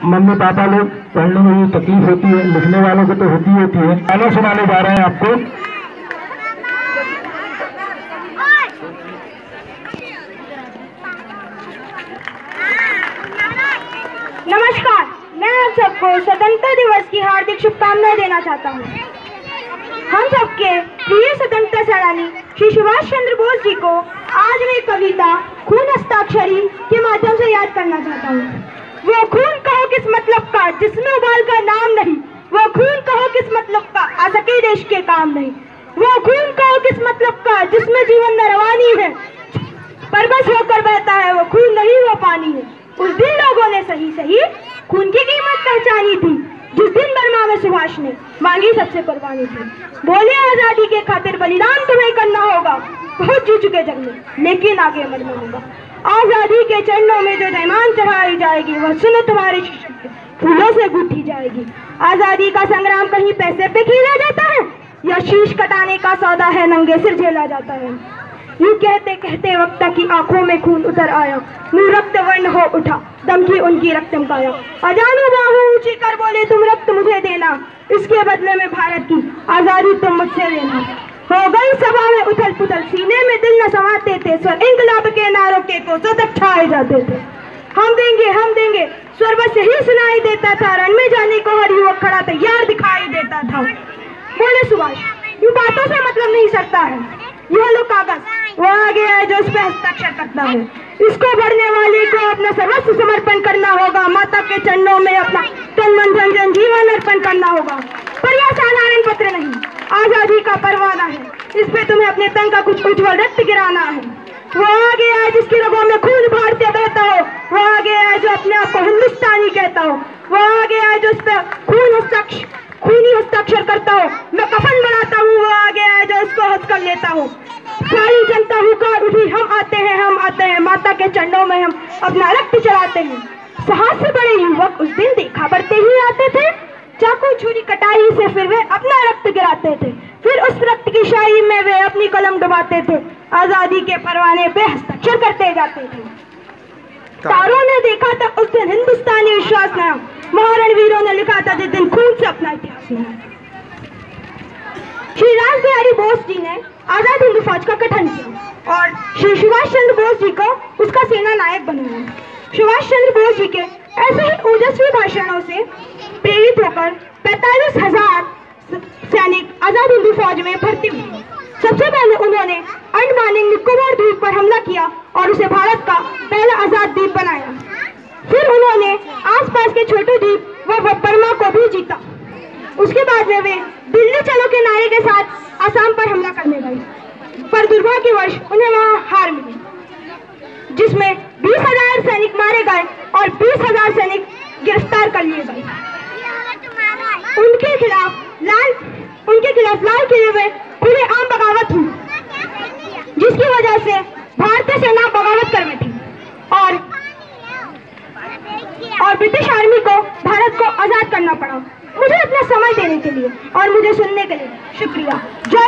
Mummy papa लोग पढ़ने में भी तकलीफ होती है, लिखने वालों को तो होती है। गाना सुनाने जा रहे हैं आपको। नमस्कार, मैं आप सबको स्वतंत्रता दिवस की हार्दिक शुभकामनाएं देना चाहता हूँ। हम सबके प्रिय स्वतंत्रता सेनानी श्री सुभाष चंद्र बोस जी को आज मैं कविता खून हस्ताक्षरी के माध्यम से याद करना चाहता हूँ। वो खून कहो किस मतलब का जिसमें उबाल का नाम नहीं, वो खून कहो किस मतलब का आ सके देश के काम नहीं, वो खून कहो किस मतलब का जिसमें जीवन में रवानी है, परबस होकर बहता है वो खून नहीं वो पानी है। उस दिन लोगों ने सही सही खून की कीमत पहचानी थी, जिस दिन बर्मा में सुभाष ने मांगी सबसे कुर्बानी थी। बोले आजादी के खातिर बलिदान तुम्हें करना होगा, बहुत जी चुके जग में लेकिन आगे मरना होगा। आजादी के चरणों में जो जयमान चढ़ाई जाएगी वह सुनो तुम्हारे शीशे पे फूलों से गूंथी जाएगी। आजादी का संग्राम कहीं पैसे पे खेला जाता है या शीश कटाने का सौदा है नंगे सिर झेला जाता है। यूं कहते कहते वक्त की आंखों में खून उतर आया, मुंह रक्त वर्ण हो उठा, दम की उनकी रक्तम काया। अजानू बाहू ऊंची कर बोले तुम रक्त मुझे देना, इसके बदले में भारत की आजादी तुम मुझसे लेना। हो गई सभा में उथल पुथल, सीने में दिल न समाते थे, स्वर इंकलाब के नारों के को सतत छाए जाते थे। हम देंगे स्वर बस यही सुनाई देता था, रण में जाने को हर युवक खड़ा तैयार दिखाई देता था। बोले सुभाष, यूं बातों से मतलब नहीं सरता है, यह लो कागज वो आगे है जो इस पे हस्ताक्षर करता है, इसको भरने वाले को अपना सर्वस्व समर्पण करना होगा, माता के चरणों में अपना तन मन धन जन जीवन अर्पण करना होगा। पर यह साधारण पत्र नहीं, आजादी का परवाना है, इस पे तुम्हें अपने तन का कुछ उज्जवल रक्त गिराना है। वो आगे है जिसकी रगों में खून भारतीय बहता हो, वो आगे है जो अपने आप को हिंदुस्तानी कहता हो, वो आगे है जो इस पे खूनी हस्ताक्षर करता हो। मैं कफन बनाता हूँ, वो आगे है जो इसको हंस कर लेता हो। सारी जनता हुकार उठी, हम आते हैं, माता के चरणों में हम अपना रक्त चढ़ाते हैं। साहस से बड़े युवक उस दिन देखा बढ़ते ही आते थे, चाकू छुरी कटाई से फिर वे अपना रक्त गिराते थे, फिर उस रक्त की शाही में वे अपनी कलम डुबाते थे, आजादी के परवाने पे हस्ताक्षर करते जाते थे। तारों ने देखा था उस दिन हिंदुस्तानी विश्वास नया, महारण वीरों ने लिखा था जिस दिन खून से अपना इतिहास नया। श्री रासबिहारी बोस जी ने आजाद हिंद फौज का गठन किया और श्री सुभाष चंद्र बोस जी को उसका सेना नायक बनाया। सुभाष चंद्र बोस जी के ऐसे ही ओजस्वी भाषणों से प्रेरित होकर 45,000 सैनिक आजाद हिंद फौज में भर्ती हुए। सबसे पहले उन्होंने अंडमान निकोबार द्वीप पर हमला किया और उसे भारत का पहला आजाद द्वीप बनाया। फिर उन्होंने आसपास के छोटे द्वीप व बर्मा को भी जीता। उसके बाद में वे दिल्ली चलो के नारे के साथ असम पर हमला करने गए, पर दुर्भाग्यवश उन्हें वहां हार मिली, जिसमें 20,000 सैनिक मारे गए और 20,000 सैनिक गिरफ्तार कर लिए गए। उनके खिलाफ लाल किले में खुलेआम बगावत हुई, जिसकी वजह से भारतीय सेना बगावत कर बैठी और ब्रिटिश आर्मी को भारत को आजाद करना पड़ा। मुझे अपना समय देने के लिए और मुझे सुनने के लिए शुक्रिया। जय